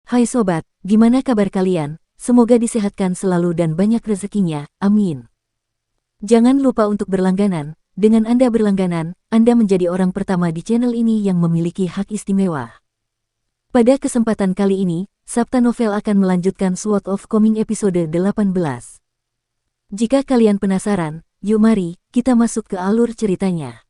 Hai sobat, gimana kabar kalian? Semoga disehatkan selalu dan banyak rezekinya, amin. Jangan lupa untuk berlangganan. Dengan Anda berlangganan, Anda menjadi orang pertama di channel ini yang memiliki hak istimewa. Pada kesempatan kali ini, Sabta Novel akan melanjutkan Sword of Coming episode 18. Jika kalian penasaran, yuk mari, kita masuk ke alur ceritanya.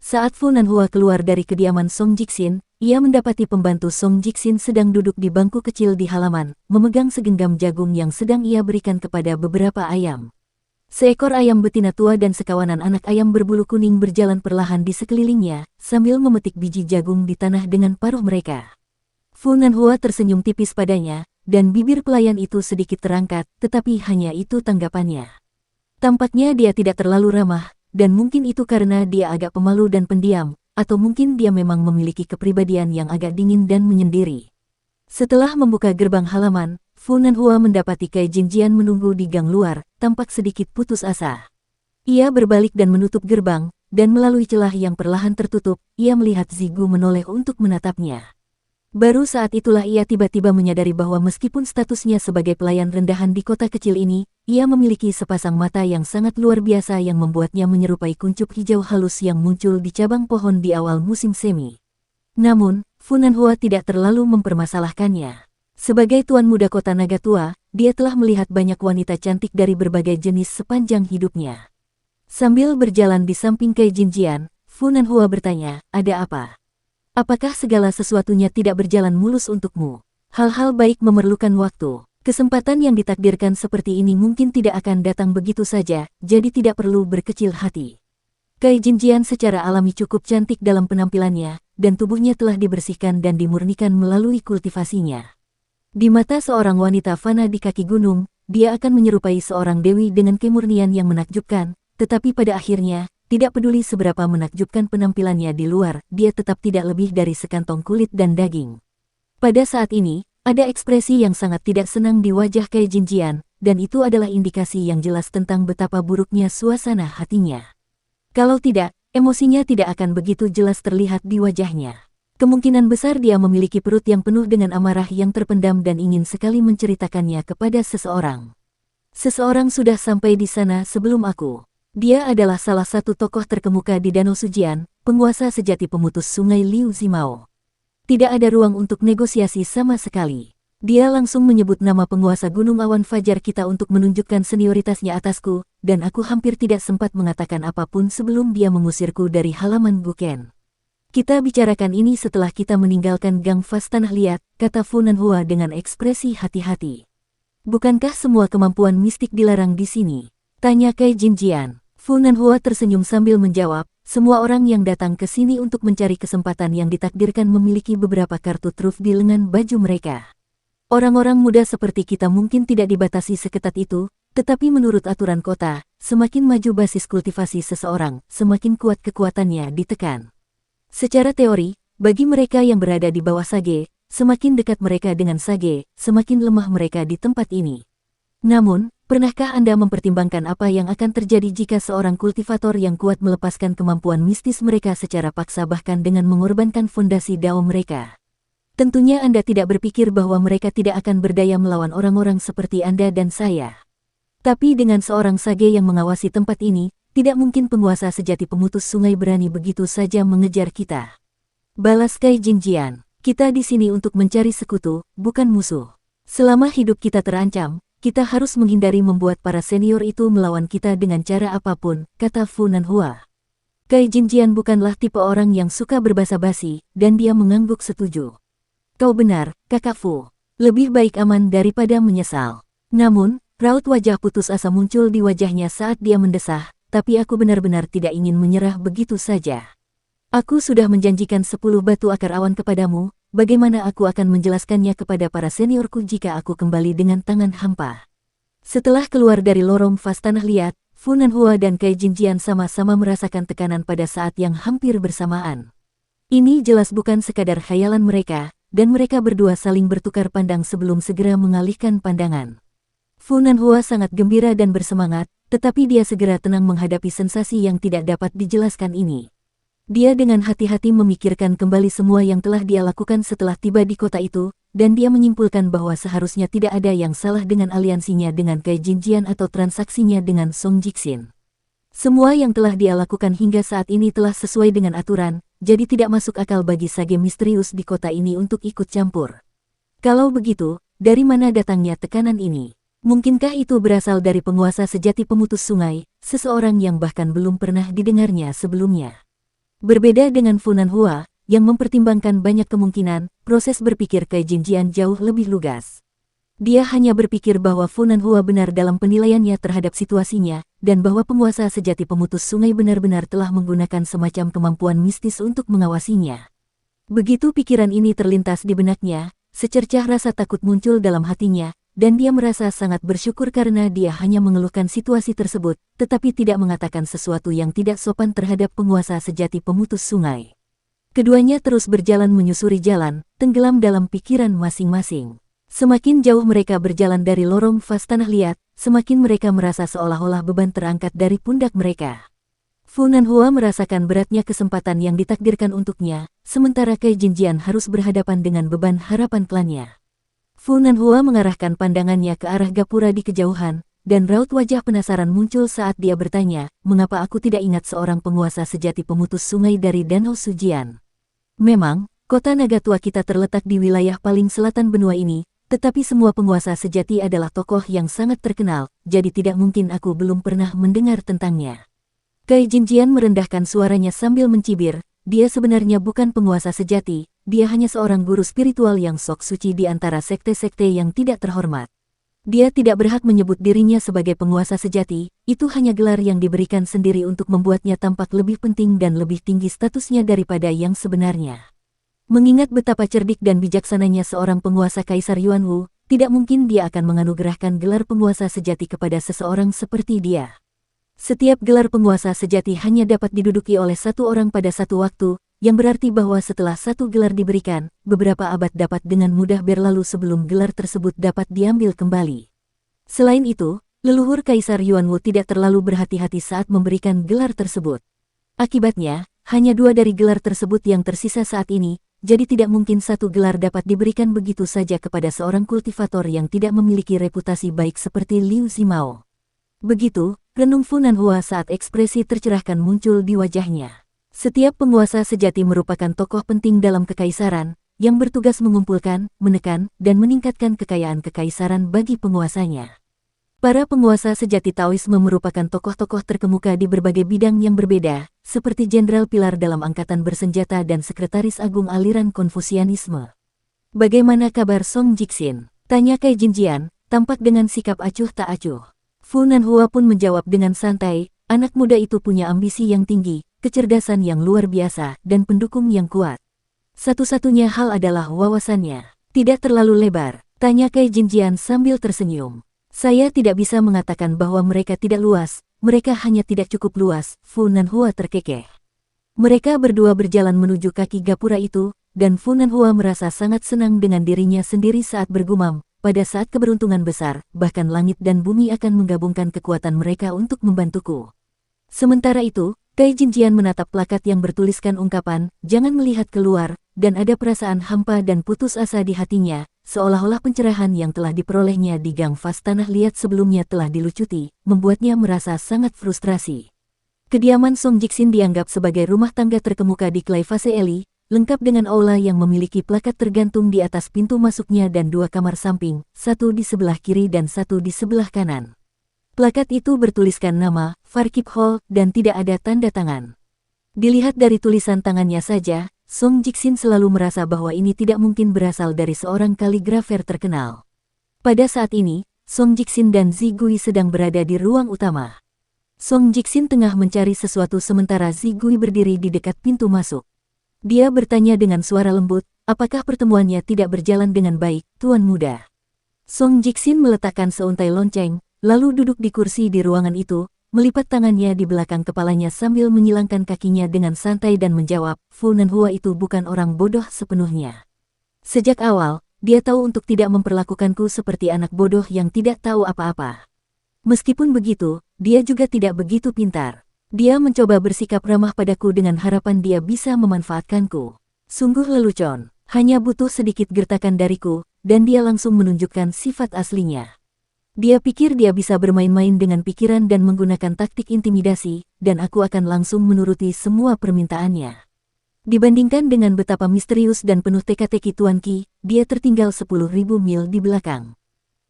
Saat Fu Nanhua keluar dari kediaman Song Jixin, ia mendapati pembantu Song Jixin sedang duduk di bangku kecil di halaman, memegang segenggam jagung yang sedang ia berikan kepada beberapa ayam. Seekor ayam betina tua dan sekawanan anak ayam berbulu kuning berjalan perlahan di sekelilingnya, sambil memetik biji jagung di tanah dengan paruh mereka. Fu Nanhua tersenyum tipis padanya, dan bibir pelayan itu sedikit terangkat, tetapi hanya itu tanggapannya. Tampaknya dia tidak terlalu ramah, dan mungkin itu karena dia agak pemalu dan pendiam, atau mungkin dia memang memiliki kepribadian yang agak dingin dan menyendiri. Setelah membuka gerbang halaman, Fu Nanhua mendapati Cai Jinjian menunggu di gang luar, tampak sedikit putus asa. Ia berbalik dan menutup gerbang, dan melalui celah yang perlahan tertutup, ia melihat Zigu menoleh untuk menatapnya. Baru saat itulah ia tiba-tiba menyadari bahwa meskipun statusnya sebagai pelayan rendahan di kota kecil ini, ia memiliki sepasang mata yang sangat luar biasa yang membuatnya menyerupai kuncup hijau halus yang muncul di cabang pohon di awal musim semi. Namun, Fu Nanhua tidak terlalu mempermasalahkannya. Sebagai tuan muda kota naga tua, dia telah melihat banyak wanita cantik dari berbagai jenis sepanjang hidupnya. Sambil berjalan di samping Cai Jinjian, Fu Nanhua bertanya, "Ada apa? Apakah segala sesuatunya tidak berjalan mulus untukmu? Hal-hal baik memerlukan waktu. Kesempatan yang ditakdirkan seperti ini mungkin tidak akan datang begitu saja, jadi tidak perlu berkecil hati." Cai Jinjian secara alami cukup cantik dalam penampilannya, dan tubuhnya telah dibersihkan dan dimurnikan melalui kultivasinya. Di mata seorang wanita fana di kaki gunung, dia akan menyerupai seorang dewi dengan kemurnian yang menakjubkan, tetapi pada akhirnya, tidak peduli seberapa menakjubkan penampilannya di luar, dia tetap tidak lebih dari sekantong kulit dan daging. Pada saat ini, ada ekspresi yang sangat tidak senang di wajah Cai Jinjian, dan itu adalah indikasi yang jelas tentang betapa buruknya suasana hatinya. Kalau tidak, emosinya tidak akan begitu jelas terlihat di wajahnya. Kemungkinan besar dia memiliki perut yang penuh dengan amarah yang terpendam dan ingin sekali menceritakannya kepada seseorang. "Seseorang sudah sampai di sana sebelum aku. Dia adalah salah satu tokoh terkemuka di Danau Sujian, penguasa sejati pemutus sungai Liu Zimao. Tidak ada ruang untuk negosiasi sama sekali." Dia langsung menyebut nama penguasa Gunung Awan Fajar kita untuk menunjukkan senioritasnya atasku, dan aku hampir tidak sempat mengatakan apapun sebelum dia mengusirku dari halaman Buken. "Kita bicarakan ini setelah kita meninggalkan Gang Fas Tanah Liat," kata Fu Nanhua dengan ekspresi hati-hati. "Bukankah semua kemampuan mistik dilarang di sini?" tanya Cai Jinjian. Fu Nanhua tersenyum sambil menjawab, "Semua orang yang datang ke sini untuk mencari kesempatan yang ditakdirkan memiliki beberapa kartu truf di lengan baju mereka. Orang-orang muda seperti kita mungkin tidak dibatasi seketat itu, tetapi menurut aturan kota, semakin maju basis kultivasi seseorang, semakin kuat kekuatannya ditekan. Secara teori, bagi mereka yang berada di bawah Sage, semakin dekat mereka dengan Sage, semakin lemah mereka di tempat ini. Namun, pernahkah Anda mempertimbangkan apa yang akan terjadi jika seorang kultivator yang kuat melepaskan kemampuan mistis mereka secara paksa bahkan dengan mengorbankan fondasi Dao mereka? Tentunya Anda tidak berpikir bahwa mereka tidak akan berdaya melawan orang-orang seperti Anda dan saya. Tapi dengan seorang Sage yang mengawasi tempat ini, tidak mungkin penguasa sejati pemutus sungai berani begitu saja mengejar kita." Balas Cai Jinjian, "Kita di sini untuk mencari sekutu, bukan musuh. Selama hidup kita terancam, kita harus menghindari membuat para senior itu melawan kita dengan cara apapun," kata Fu Nanhua. Cai Jinjian bukanlah tipe orang yang suka berbasa-basi, dan dia mengangguk setuju. "Kau benar, Kakak Fu. Lebih baik aman daripada menyesal." Namun, raut wajah putus asa muncul di wajahnya saat dia mendesah, "Tapi aku benar-benar tidak ingin menyerah begitu saja. Aku sudah menjanjikan 10 batu akar awan kepadamu, bagaimana aku akan menjelaskannya kepada para seniorku jika aku kembali dengan tangan hampa?" Setelah keluar dari lorong Fas Tanah Liat, Fu Nanhua dan Cai Jinjian sama-sama merasakan tekanan pada saat yang hampir bersamaan. Ini jelas bukan sekadar khayalan mereka, dan mereka berdua saling bertukar pandang sebelum segera mengalihkan pandangan. Fu Nanhua sangat gembira dan bersemangat, tetapi dia segera tenang menghadapi sensasi yang tidak dapat dijelaskan ini. Dia dengan hati-hati memikirkan kembali semua yang telah dia lakukan setelah tiba di kota itu, dan dia menyimpulkan bahwa seharusnya tidak ada yang salah dengan aliansinya dengan Cai Jinjian atau transaksinya dengan Song Jixin. Semua yang telah dia lakukan hingga saat ini telah sesuai dengan aturan, jadi tidak masuk akal bagi sage misterius di kota ini untuk ikut campur. Kalau begitu, dari mana datangnya tekanan ini? Mungkinkah itu berasal dari penguasa sejati pemutus sungai, seseorang yang bahkan belum pernah didengarnya sebelumnya? Berbeda dengan Fu Nanhua, yang mempertimbangkan banyak kemungkinan, proses berpikir Cai Jinjian jauh lebih lugas. Dia hanya berpikir bahwa Fu Nanhua benar dalam penilaiannya terhadap situasinya, dan bahwa penguasa sejati pemutus sungai benar-benar telah menggunakan semacam kemampuan mistis untuk mengawasinya. Begitu pikiran ini terlintas di benaknya, secercah rasa takut muncul dalam hatinya, dan dia merasa sangat bersyukur karena dia hanya mengeluhkan situasi tersebut, tetapi tidak mengatakan sesuatu yang tidak sopan terhadap penguasa sejati pemutus sungai. Keduanya terus berjalan menyusuri jalan, tenggelam dalam pikiran masing-masing. Semakin jauh mereka berjalan dari lorong vas tanah liat, semakin mereka merasa seolah-olah beban terangkat dari pundak mereka. Fu Nanhua merasakan beratnya kesempatan yang ditakdirkan untuknya, sementara Cai Jinjian harus berhadapan dengan beban harapan klannya. Fu Nanhua mengarahkan pandangannya ke arah gapura di kejauhan, dan raut wajah penasaran muncul saat dia bertanya, mengapa aku tidak ingat seorang penguasa sejati pemutus sungai dari Danau Sujian? Memang, kota naga tua kita terletak di wilayah paling selatan benua ini, tetapi semua penguasa sejati adalah tokoh yang sangat terkenal, jadi tidak mungkin aku belum pernah mendengar tentangnya. Cai Jinjian merendahkan suaranya sambil mencibir, dia sebenarnya bukan penguasa sejati. Dia hanya seorang guru spiritual yang sok suci di antara sekte-sekte yang tidak terhormat. Dia tidak berhak menyebut dirinya sebagai penguasa sejati, itu hanya gelar yang diberikan sendiri untuk membuatnya tampak lebih penting dan lebih tinggi statusnya daripada yang sebenarnya. Mengingat betapa cerdik dan bijaksananya seorang penguasa Kaisar Yuanwu, tidak mungkin dia akan menganugerahkan gelar penguasa sejati kepada seseorang seperti dia. Setiap gelar penguasa sejati hanya dapat diduduki oleh satu orang pada satu waktu, yang berarti bahwa setelah satu gelar diberikan, beberapa abad dapat dengan mudah berlalu sebelum gelar tersebut dapat diambil kembali. Selain itu, leluhur Kaisar Yuanwu tidak terlalu berhati-hati saat memberikan gelar tersebut. Akibatnya, hanya 2 dari gelar tersebut yang tersisa saat ini, jadi tidak mungkin satu gelar dapat diberikan begitu saja kepada seorang kultivator yang tidak memiliki reputasi baik seperti Liu Zimao. Begitu, renung Fu Nanhua saat ekspresi tercerahkan muncul di wajahnya. Setiap penguasa sejati merupakan tokoh penting dalam kekaisaran, yang bertugas mengumpulkan, menekan, dan meningkatkan kekayaan kekaisaran bagi penguasanya. Para penguasa sejati Taoisme merupakan tokoh-tokoh terkemuka di berbagai bidang yang berbeda, seperti jenderal pilar dalam angkatan bersenjata dan sekretaris agung aliran Konfusianisme. Bagaimana kabar Song Jixin? Tanya Cai Jinjian, tampak dengan sikap acuh tak acuh. Fu Nanhua pun menjawab dengan santai, anak muda itu punya ambisi yang tinggi, kecerdasan yang luar biasa, dan pendukung yang kuat. Satu-satunya hal adalah wawasannya. Tidak terlalu lebar, tanya Cai Jinjian sambil tersenyum. Saya tidak bisa mengatakan bahwa mereka tidak luas, mereka hanya tidak cukup luas, Fu Nanhua terkekeh. Mereka berdua berjalan menuju kaki gapura itu, dan Fu Nanhua merasa sangat senang dengan dirinya sendiri saat bergumam, pada saat keberuntungan besar, bahkan langit dan bumi akan menggabungkan kekuatan mereka untuk membantuku. Sementara itu, Cai Jinjian menatap plakat yang bertuliskan ungkapan, jangan melihat keluar, dan ada perasaan hampa dan putus asa di hatinya, seolah-olah pencerahan yang telah diperolehnya di gang vas tanah liat sebelumnya telah dilucuti, membuatnya merasa sangat frustrasi. Kediaman Song Jixin dianggap sebagai rumah tangga terkemuka di Klai Fase Eli, lengkap dengan aula yang memiliki plakat tergantung di atas pintu masuknya dan 2 kamar samping, satu di sebelah kiri dan satu di sebelah kanan. Plakat itu bertuliskan nama, Farkip Hall, dan tidak ada tanda tangan. Dilihat dari tulisan tangannya saja, Song Jixin selalu merasa bahwa ini tidak mungkin berasal dari seorang kaligrafer terkenal. Pada saat ini, Song Jixin dan Zigui sedang berada di ruang utama. Song Jixin tengah mencari sesuatu sementara Zigui berdiri di dekat pintu masuk. Dia bertanya dengan suara lembut, apakah pertemuannya tidak berjalan dengan baik, Tuan Muda? Song Jixin meletakkan seuntai lonceng, lalu duduk di kursi di ruangan itu, melipat tangannya di belakang kepalanya sambil menyilangkan kakinya dengan santai dan menjawab, Fu Nanhua itu bukan orang bodoh sepenuhnya. Sejak awal, dia tahu untuk tidak memperlakukanku seperti anak bodoh yang tidak tahu apa-apa. Meskipun begitu, dia juga tidak begitu pintar. Dia mencoba bersikap ramah padaku dengan harapan dia bisa memanfaatkanku. Sungguh lelucon, hanya butuh sedikit gertakan dariku, dan dia langsung menunjukkan sifat aslinya. Dia pikir dia bisa bermain-main dengan pikiran dan menggunakan taktik intimidasi, dan aku akan langsung menuruti semua permintaannya. Dibandingkan dengan betapa misterius dan penuh teka-teki Tuan Qi, dia tertinggal 10.000 mil di belakang.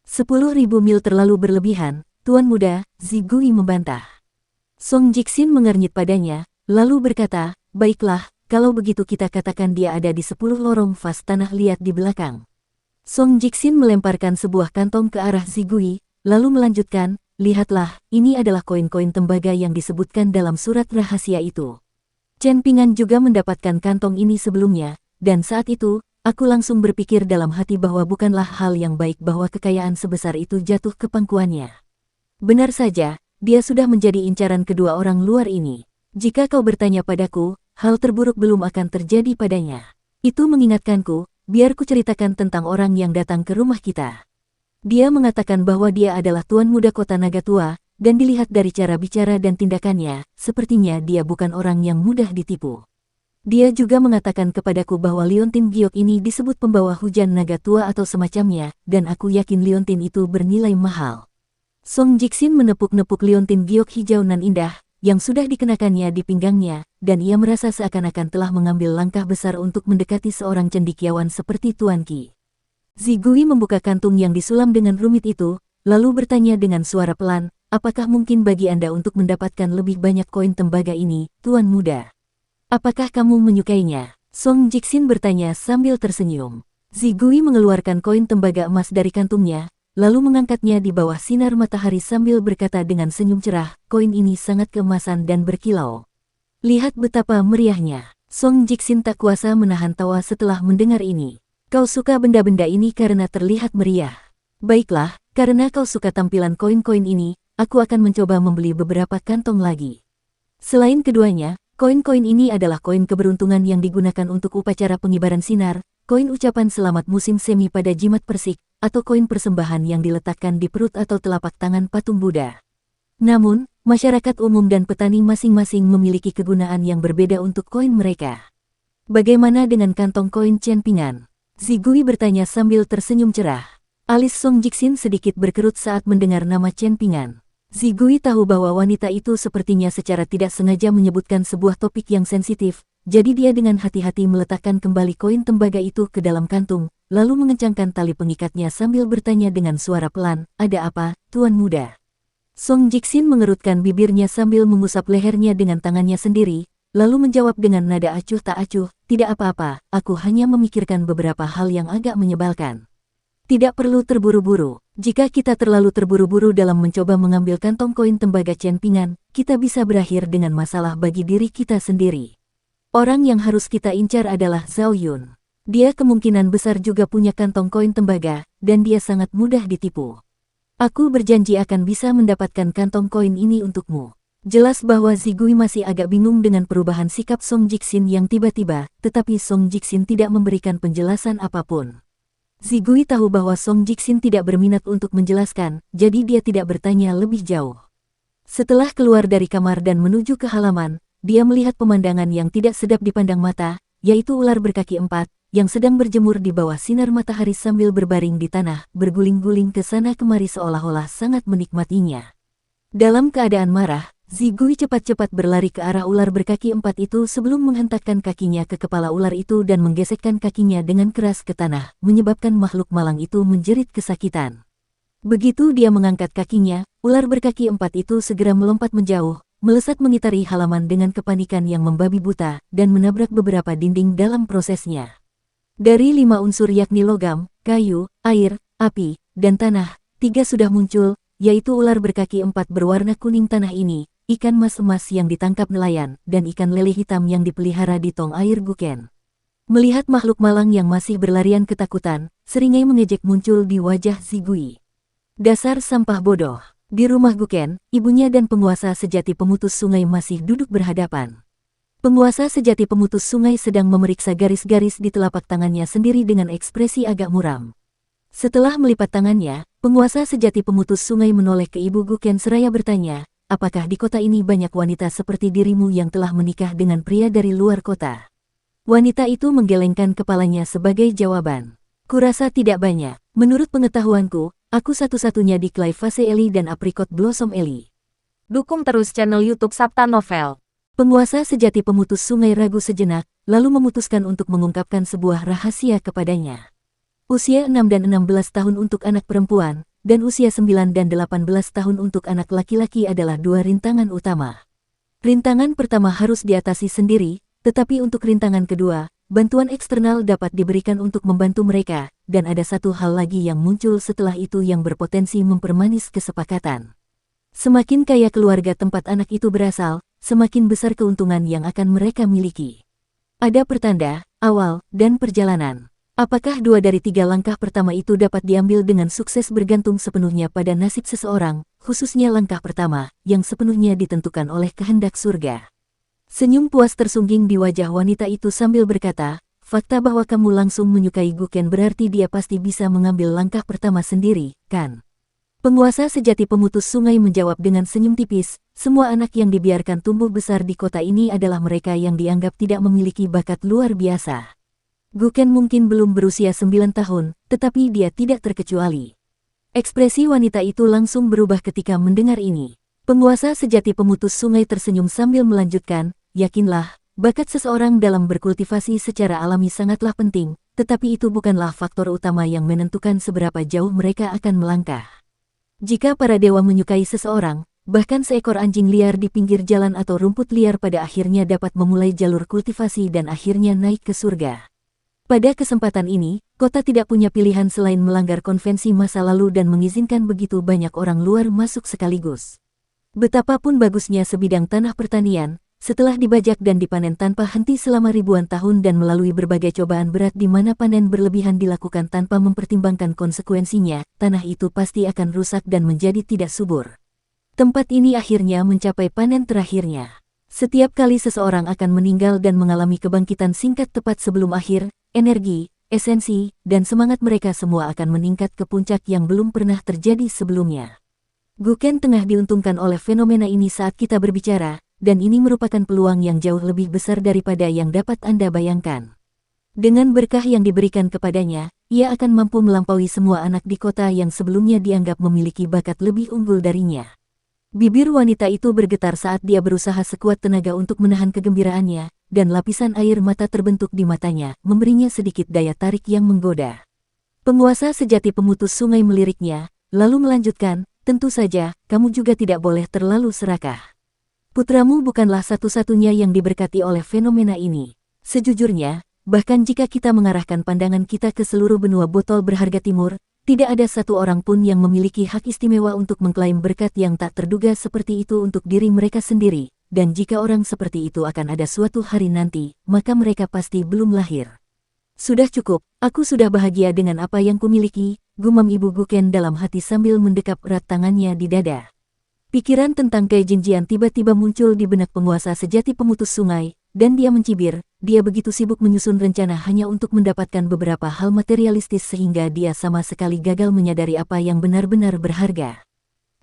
10.000 mil terlalu berlebihan, Tuan Muda, Zigui membantah. Song Jixin mengernyit padanya, lalu berkata, baiklah, kalau begitu kita katakan dia ada di 10 lorong vas tanah liat di belakang. Song Jixin melemparkan sebuah kantong ke arah Zigui, lalu melanjutkan, lihatlah, ini adalah koin-koin tembaga yang disebutkan dalam surat rahasia itu. Chen Pingan juga mendapatkan kantong ini sebelumnya, dan saat itu, aku langsung berpikir dalam hati bahwa bukanlah hal yang baik bahwa kekayaan sebesar itu jatuh ke pangkuannya. Benar saja, dia sudah menjadi incaran kedua orang luar ini. Jika kau bertanya padaku, hal terburuk belum akan terjadi padanya. Itu mengingatkanku, biar ku ceritakan tentang orang yang datang ke rumah kita. Dia mengatakan bahwa dia adalah Tuan Muda Kota Nagatua, dan dilihat dari cara bicara dan tindakannya, sepertinya dia bukan orang yang mudah ditipu. Dia juga mengatakan kepadaku bahwa Liontin Giok ini disebut pembawa hujan naga tua atau semacamnya, dan aku yakin Liontin itu bernilai mahal. Song Jixin menepuk-nepuk Liontin Giok hijau nan indah, yang sudah dikenakannya di pinggangnya, dan ia merasa seakan-akan telah mengambil langkah besar untuk mendekati seorang cendekiawan seperti Tuan Qi. Zigui membuka kantung yang disulam dengan rumit itu, lalu bertanya dengan suara pelan, apakah mungkin bagi Anda untuk mendapatkan lebih banyak koin tembaga ini, Tuan Muda? Apakah kamu menyukainya? Song Jixin bertanya sambil tersenyum. Zigui mengeluarkan koin tembaga emas dari kantungnya, lalu mengangkatnya di bawah sinar matahari sambil berkata dengan senyum cerah, koin ini sangat keemasan dan berkilau. Lihat betapa meriahnya. Song Jixin tak kuasa menahan tawa setelah mendengar ini. Kau suka benda-benda ini karena terlihat meriah. Baiklah, karena kau suka tampilan koin-koin ini, aku akan mencoba membeli beberapa kantong lagi. Selain keduanya, koin-koin ini adalah koin keberuntungan yang digunakan untuk upacara pengibaran sinar, koin ucapan selamat musim semi pada jimat persik, atau koin persembahan yang diletakkan di perut atau telapak tangan patung Buddha. Namun, masyarakat umum dan petani masing-masing memiliki kegunaan yang berbeda untuk koin mereka. Bagaimana dengan kantong koin Chen Pingan? Zigui bertanya sambil tersenyum cerah. Alis Song Jixin sedikit berkerut saat mendengar nama Chen Pingan. Zigui tahu bahwa wanita itu sepertinya secara tidak sengaja menyebutkan sebuah topik yang sensitif, jadi dia dengan hati-hati meletakkan kembali koin tembaga itu ke dalam kantung, lalu mengencangkan tali pengikatnya sambil bertanya dengan suara pelan, ada apa, Tuan Muda? Song Jixin mengerutkan bibirnya sambil mengusap lehernya dengan tangannya sendiri, lalu menjawab dengan nada acuh tak acuh, tidak apa-apa, aku hanya memikirkan beberapa hal yang agak menyebalkan. Tidak perlu terburu-buru. Jika kita terlalu terburu-buru dalam mencoba mengambil kantong koin tembaga Chen Pingan, kita bisa berakhir dengan masalah bagi diri kita sendiri. Orang yang harus kita incar adalah Zhao Yun. Dia kemungkinan besar juga punya kantong koin tembaga, dan dia sangat mudah ditipu. Aku berjanji akan bisa mendapatkan kantong koin ini untukmu. Jelas bahwa Zigui masih agak bingung dengan perubahan sikap Song Jixin yang tiba-tiba, tetapi Song Jixin tidak memberikan penjelasan apapun. Zigui tahu bahwa Song Jixin tidak berminat untuk menjelaskan, jadi dia tidak bertanya lebih jauh. Setelah keluar dari kamar dan menuju ke halaman, dia melihat pemandangan yang tidak sedap dipandang mata, yaitu ular berkaki 4, yang sedang berjemur di bawah sinar matahari sambil berbaring di tanah, berguling-guling ke sana kemari seolah-olah sangat menikmatinya. Dalam keadaan marah, Zigui cepat-cepat berlari ke arah ular berkaki 4 itu sebelum menghentakkan kakinya ke kepala ular itu dan menggesekkan kakinya dengan keras ke tanah, menyebabkan makhluk malang itu menjerit kesakitan. Begitu dia mengangkat kakinya, ular berkaki 4 itu segera melompat menjauh, melesat mengitari halaman dengan kepanikan yang membabi buta, dan menabrak beberapa dinding dalam prosesnya. Dari 5 unsur yakni logam, kayu, air, api, dan tanah, 3 sudah muncul, yaitu ular berkaki 4 berwarna kuning tanah ini, ikan mas emas yang ditangkap nelayan, dan ikan lele hitam yang dipelihara di tong air Guken. Melihat makhluk malang yang masih berlarian ketakutan, seringai mengejek muncul di wajah Zigui. Dasar sampah bodoh. Di rumah Guken, ibunya dan penguasa sejati pemutus sungai masih duduk berhadapan. Penguasa sejati pemutus sungai sedang memeriksa garis-garis di telapak tangannya sendiri dengan ekspresi agak muram. Setelah melipat tangannya, penguasa sejati pemutus sungai menoleh ke Ibu Guken seraya bertanya, apakah di kota ini banyak wanita seperti dirimu yang telah menikah dengan pria dari luar kota? Wanita itu menggelengkan kepalanya sebagai jawaban. Kurasa tidak banyak. Menurut pengetahuanku, aku satu-satunya di Clive Vase Eli dan Apricot Blossom Eli. Dukung terus channel YouTube Sabta Novel. Penguasa sejati pemutus sungai ragu sejenak, lalu memutuskan untuk mengungkapkan sebuah rahasia kepadanya. Usia 6 dan 16 tahun untuk anak perempuan, dan usia 9 dan 18 tahun untuk anak laki-laki adalah dua rintangan utama. Rintangan pertama harus diatasi sendiri, tetapi untuk rintangan kedua, bantuan eksternal dapat diberikan untuk membantu mereka, dan ada satu hal lagi yang muncul setelah itu yang berpotensi mempermanis kesepakatan. Semakin kaya keluarga tempat anak itu berasal, semakin besar keuntungan yang akan mereka miliki. Ada pertanda, awal, dan perjalanan. Apakah 2 dari 3 langkah pertama itu dapat diambil dengan sukses bergantung sepenuhnya pada nasib seseorang, khususnya langkah pertama, yang sepenuhnya ditentukan oleh kehendak surga. Senyum puas tersungging di wajah wanita itu sambil berkata, fakta bahwa kamu langsung menyukai Guken berarti dia pasti bisa mengambil langkah pertama sendiri, kan? Penguasa sejati pemutus sungai menjawab dengan senyum tipis, semua anak yang dibiarkan tumbuh besar di kota ini adalah mereka yang dianggap tidak memiliki bakat luar biasa. Guken mungkin belum berusia 9 tahun, tetapi dia tidak terkecuali. Ekspresi wanita itu langsung berubah ketika mendengar ini. Penguasa sejati pemutus sungai tersenyum sambil melanjutkan, yakinlah, bakat seseorang dalam berkultivasi secara alami sangatlah penting, tetapi itu bukanlah faktor utama yang menentukan seberapa jauh mereka akan melangkah. Jika para dewa menyukai seseorang, bahkan seekor anjing liar di pinggir jalan atau rumput liar pada akhirnya dapat memulai jalur kultivasi dan akhirnya naik ke surga. Pada kesempatan ini, kota tidak punya pilihan selain melanggar konvensi masa lalu dan mengizinkan begitu banyak orang luar masuk sekaligus. Betapapun bagusnya sebidang tanah pertanian, setelah dibajak dan dipanen tanpa henti selama ribuan tahun dan melalui berbagai cobaan berat di mana panen berlebihan dilakukan tanpa mempertimbangkan konsekuensinya, tanah itu pasti akan rusak dan menjadi tidak subur. Tempat ini akhirnya mencapai panen terakhirnya. Setiap kali seseorang akan meninggal dan mengalami kebangkitan singkat tepat sebelum akhir, energi, esensi, dan semangat mereka semua akan meningkat ke puncak yang belum pernah terjadi sebelumnya. Guken tengah diuntungkan oleh fenomena ini saat kita berbicara, dan ini merupakan peluang yang jauh lebih besar daripada yang dapat Anda bayangkan. Dengan berkah yang diberikan kepadanya, ia akan mampu melampaui semua anak di kota yang sebelumnya dianggap memiliki bakat lebih unggul darinya. Bibir wanita itu bergetar saat dia berusaha sekuat tenaga untuk menahan kegembiraannya, dan lapisan air mata terbentuk di matanya, memberinya sedikit daya tarik yang menggoda. Penguasa sejati pemutus sungai meliriknya, lalu melanjutkan, tentu saja, kamu juga tidak boleh terlalu serakah. Putramu bukanlah satu-satunya yang diberkati oleh fenomena ini. Sejujurnya, bahkan jika kita mengarahkan pandangan kita ke seluruh benua botol berharga timur, tidak ada satu orang pun yang memiliki hak istimewa untuk mengklaim berkat yang tak terduga seperti itu untuk diri mereka sendiri, dan jika orang seperti itu akan ada suatu hari nanti, maka mereka pasti belum lahir. Sudah cukup, aku sudah bahagia dengan apa yang kumiliki, gumam Ibu Guken dalam hati sambil mendekap erat tangannya di dada. Pikiran tentang Kaijinjian tiba-tiba muncul di benak penguasa sejati pemutus sungai, dan dia mencibir, dia begitu sibuk menyusun rencana hanya untuk mendapatkan beberapa hal materialistis sehingga dia sama sekali gagal menyadari apa yang benar-benar berharga.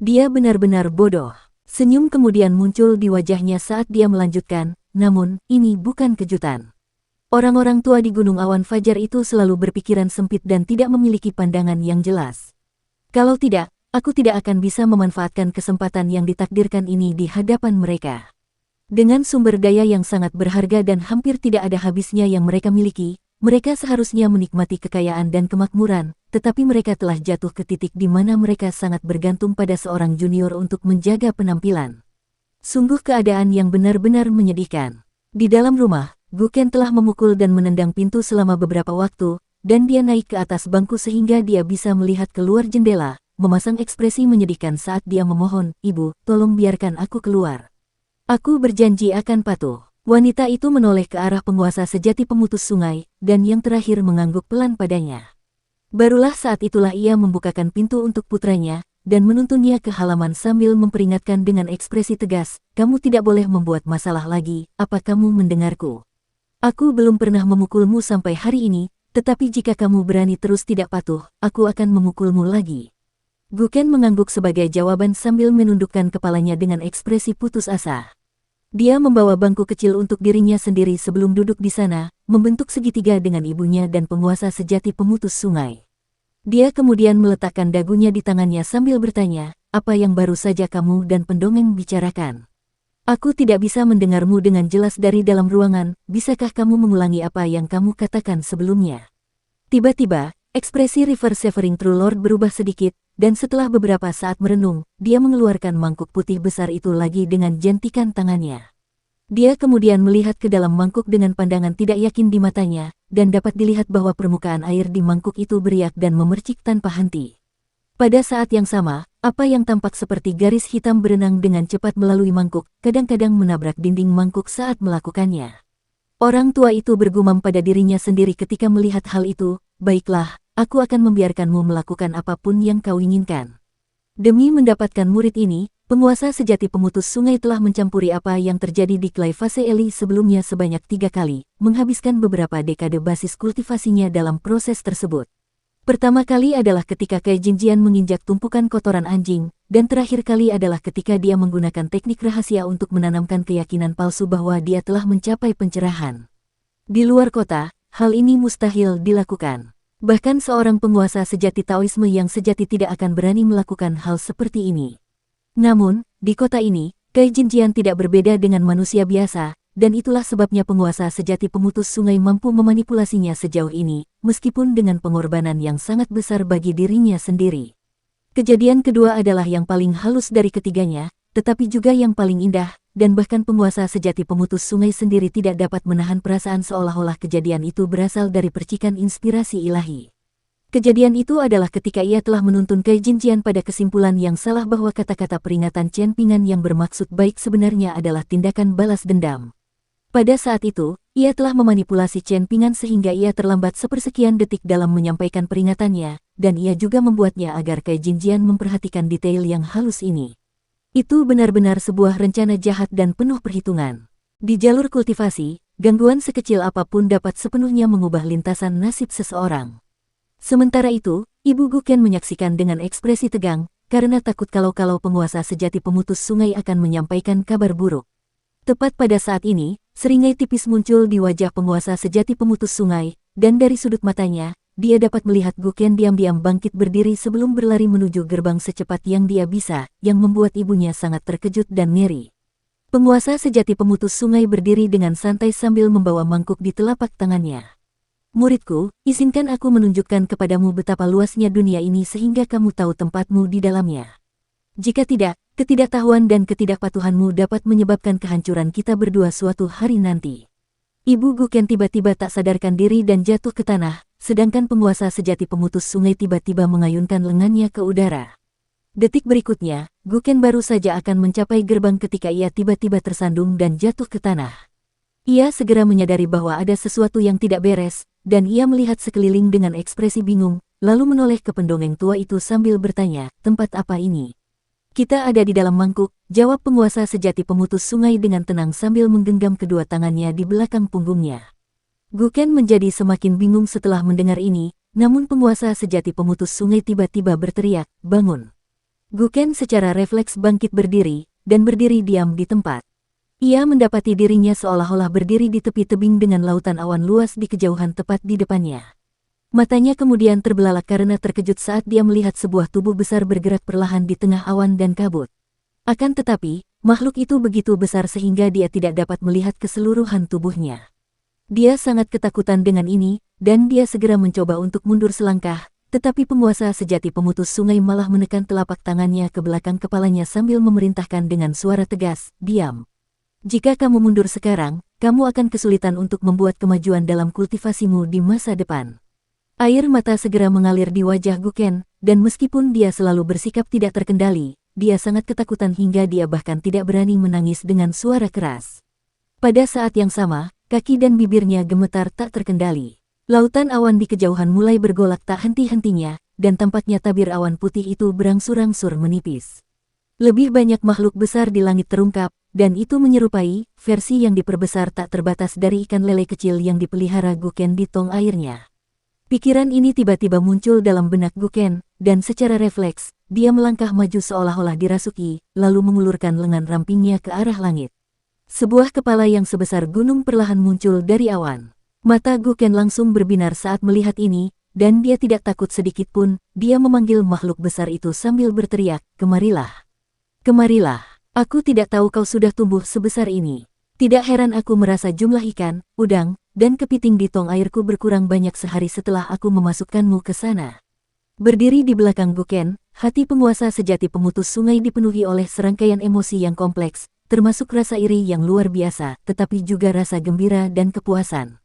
Dia benar-benar bodoh. Senyum kemudian muncul di wajahnya saat dia melanjutkan, namun, ini bukan kejutan. Orang-orang tua di Gunung Awan Fajar itu selalu berpikiran sempit dan tidak memiliki pandangan yang jelas. Kalau tidak, aku tidak akan bisa memanfaatkan kesempatan yang ditakdirkan ini di hadapan mereka. Dengan sumber daya yang sangat berharga dan hampir tidak ada habisnya yang mereka miliki, mereka seharusnya menikmati kekayaan dan kemakmuran, tetapi mereka telah jatuh ke titik di mana mereka sangat bergantung pada seorang junior untuk menjaga penampilan. Sungguh keadaan yang benar-benar menyedihkan. Di dalam rumah, Guken telah memukul dan menendang pintu selama beberapa waktu, dan dia naik ke atas bangku sehingga dia bisa melihat keluar jendela, memasang ekspresi menyedihkan saat dia memohon, "Ibu, tolong biarkan aku keluar. Aku berjanji akan patuh." Wanita itu menoleh ke arah penguasa sejati pemutus sungai, dan yang terakhir mengangguk pelan padanya. Barulah saat itulah ia membukakan pintu untuk putranya, dan menuntunnya ke halaman sambil memperingatkan dengan ekspresi tegas, "Kamu tidak boleh membuat masalah lagi, apa kamu mendengarku? Aku belum pernah memukulmu sampai hari ini, tetapi jika kamu berani terus tidak patuh, aku akan memukulmu lagi." Guken mengangguk sebagai jawaban sambil menundukkan kepalanya dengan ekspresi putus asa. Dia membawa bangku kecil untuk dirinya sendiri sebelum duduk di sana, membentuk segitiga dengan ibunya dan penguasa sejati pemutus sungai. Dia kemudian meletakkan dagunya di tangannya sambil bertanya, "Apa yang baru saja kamu dan pendongeng bicarakan? Aku tidak bisa mendengarmu dengan jelas dari dalam ruangan, bisakah kamu mengulangi apa yang kamu katakan sebelumnya?" Tiba-tiba, ekspresi River Severing True Lord berubah sedikit, dan setelah beberapa saat merenung, dia mengeluarkan mangkuk putih besar itu lagi dengan jentikan tangannya. Dia kemudian melihat ke dalam mangkuk dengan pandangan tidak yakin di matanya, dan dapat dilihat bahwa permukaan air di mangkuk itu beriak dan memercik tanpa henti. Pada saat yang sama, apa yang tampak seperti garis hitam berenang dengan cepat melalui mangkuk, kadang-kadang menabrak dinding mangkuk saat melakukannya. Orang tua itu bergumam pada dirinya sendiri ketika melihat hal itu, "Baiklah, aku akan membiarkanmu melakukan apapun yang kau inginkan." Demi mendapatkan murid ini, penguasa sejati pemutus sungai telah mencampuri apa yang terjadi di Clay Fase Eli sebelumnya sebanyak 3 kali, menghabiskan beberapa dekade basis kultivasinya dalam proses tersebut. Pertama kali adalah ketika Kai Jinjian menginjak tumpukan kotoran anjing, dan terakhir kali adalah ketika dia menggunakan teknik rahasia untuk menanamkan keyakinan palsu bahwa dia telah mencapai pencerahan. Di luar kota, hal ini mustahil dilakukan. Bahkan seorang penguasa sejati Taoisme yang sejati tidak akan berani melakukan hal seperti ini. Namun, di kota ini, Kai Jinjian tidak berbeda dengan manusia biasa, dan itulah sebabnya penguasa sejati pemutus sungai mampu memanipulasinya sejauh ini, meskipun dengan pengorbanan yang sangat besar bagi dirinya sendiri. Kejadian kedua adalah yang paling halus dari ketiganya, tetapi juga yang paling indah, dan bahkan penguasa sejati pemutus sungai sendiri tidak dapat menahan perasaan seolah-olah kejadian itu berasal dari percikan inspirasi ilahi. Kejadian itu adalah ketika ia telah menuntun Kai Jinjian pada kesimpulan yang salah bahwa kata-kata peringatan Chen Pingan yang bermaksud baik sebenarnya adalah tindakan balas dendam. Pada saat itu, ia telah memanipulasi Chen Pingan sehingga ia terlambat sepersekian detik dalam menyampaikan peringatannya, dan ia juga membuatnya agar Kai Jinjian memperhatikan detail yang halus ini. Itu benar-benar sebuah rencana jahat dan penuh perhitungan. Di jalur kultivasi, gangguan sekecil apapun dapat sepenuhnya mengubah lintasan nasib seseorang. Sementara itu, Ibu Guken menyaksikan dengan ekspresi tegang, karena takut kalau penguasa sejati pemutus sungai akan menyampaikan kabar buruk. Tepat pada saat ini, seringai tipis muncul di wajah penguasa sejati pemutus sungai, dan dari sudut matanya, dia dapat melihat Guken diam-diam bangkit berdiri sebelum berlari menuju gerbang secepat yang dia bisa, yang membuat ibunya sangat terkejut dan ngeri. Penguasa sejati pemutus sungai berdiri dengan santai sambil membawa mangkuk di telapak tangannya. "Muridku, izinkan aku menunjukkan kepadamu betapa luasnya dunia ini sehingga kamu tahu tempatmu di dalamnya. Jika tidak, ketidaktahuan dan ketidakpatuhanmu dapat menyebabkan kehancuran kita berdua suatu hari nanti." Ibu Guken tiba-tiba tak sadarkan diri dan jatuh ke tanah, sedangkan penguasa sejati pemutus sungai tiba-tiba mengayunkan lengannya ke udara. Detik berikutnya, Guken baru saja akan mencapai gerbang ketika ia tiba-tiba tersandung dan jatuh ke tanah. Ia segera menyadari bahwa ada sesuatu yang tidak beres, dan ia melihat sekeliling dengan ekspresi bingung, lalu menoleh ke pendongeng tua itu sambil bertanya, "Tempat apa ini?" "Kita ada di dalam mangkuk," jawab penguasa sejati pemutus sungai dengan tenang sambil menggenggam kedua tangannya di belakang punggungnya. Guken menjadi semakin bingung setelah mendengar ini, namun penguasa sejati pemutus sungai tiba-tiba berteriak, "Bangun!" Guken secara refleks bangkit berdiri, dan berdiri diam di tempat. Ia mendapati dirinya seolah-olah berdiri di tepi tebing dengan lautan awan luas di kejauhan tepat di depannya. Matanya kemudian terbelalak karena terkejut saat dia melihat sebuah tubuh besar bergerak perlahan di tengah awan dan kabut. Akan tetapi, makhluk itu begitu besar sehingga dia tidak dapat melihat keseluruhan tubuhnya. Dia sangat ketakutan dengan ini, dan dia segera mencoba untuk mundur selangkah, tetapi penguasa sejati pemutus sungai malah menekan telapak tangannya ke belakang kepalanya sambil memerintahkan dengan suara tegas, "Diam. Jika kamu mundur sekarang, kamu akan kesulitan untuk membuat kemajuan dalam kultivasimu di masa depan." Air mata segera mengalir di wajah Guken, dan meskipun dia selalu bersikap tidak terkendali, dia sangat ketakutan hingga dia bahkan tidak berani menangis dengan suara keras. Pada saat yang sama, kaki dan bibirnya gemetar tak terkendali. Lautan awan di kejauhan mulai bergolak tak henti-hentinya, dan tampaknya tabir awan putih itu berangsur-angsur menipis. Lebih banyak makhluk besar di langit terungkap, dan itu menyerupai versi yang diperbesar tak terbatas dari ikan lele kecil yang dipelihara Guken di tong airnya. Pikiran ini tiba-tiba muncul dalam benak Guken, dan secara refleks, dia melangkah maju seolah-olah dirasuki, lalu mengulurkan lengan rampingnya ke arah langit. Sebuah kepala yang sebesar gunung perlahan muncul dari awan. Mata Guken langsung berbinar saat melihat ini, dan dia tidak takut sedikit pun. Dia memanggil makhluk besar itu sambil berteriak, "Kemarilah! Kemarilah! Aku tidak tahu kau sudah tumbuh sebesar ini. Tidak heran aku merasa jumlah ikan, udang, dan kepiting di tong airku berkurang banyak sehari setelah aku memasukkanmu ke sana." Berdiri di belakang Guken, hati penguasa sejati pemutus sungai dipenuhi oleh serangkaian emosi yang kompleks, termasuk rasa iri yang luar biasa, tetapi juga rasa gembira dan kepuasan.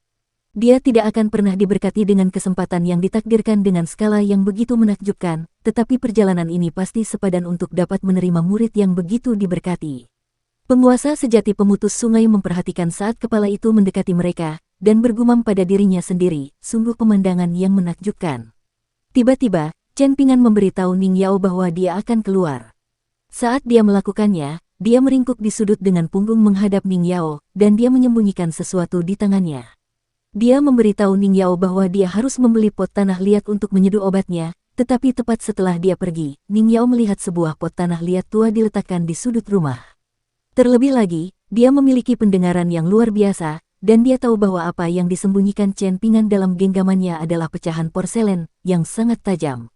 Dia tidak akan pernah diberkati dengan kesempatan yang ditakdirkan dengan skala yang begitu menakjubkan, tetapi perjalanan ini pasti sepadan untuk dapat menerima murid yang begitu diberkati. Penguasa sejati pemutus sungai memperhatikan saat kepala itu mendekati mereka, dan bergumam pada dirinya sendiri, sungguh pemandangan yang menakjubkan. Tiba-tiba, Chen Pingan memberitahu Ning Yao bahwa dia akan keluar. Saat dia melakukannya, dia meringkuk di sudut dengan punggung menghadap Ning Yao, dan dia menyembunyikan sesuatu di tangannya. Dia memberitahu Ning Yao bahwa dia harus membeli pot tanah liat untuk menyeduh obatnya, tetapi tepat setelah dia pergi, Ning Yao melihat sebuah pot tanah liat tua diletakkan di sudut rumah. Terlebih lagi, dia memiliki pendengaran yang luar biasa, dan dia tahu bahwa apa yang disembunyikan Chen Pingan dalam genggamannya adalah pecahan porselen yang sangat tajam.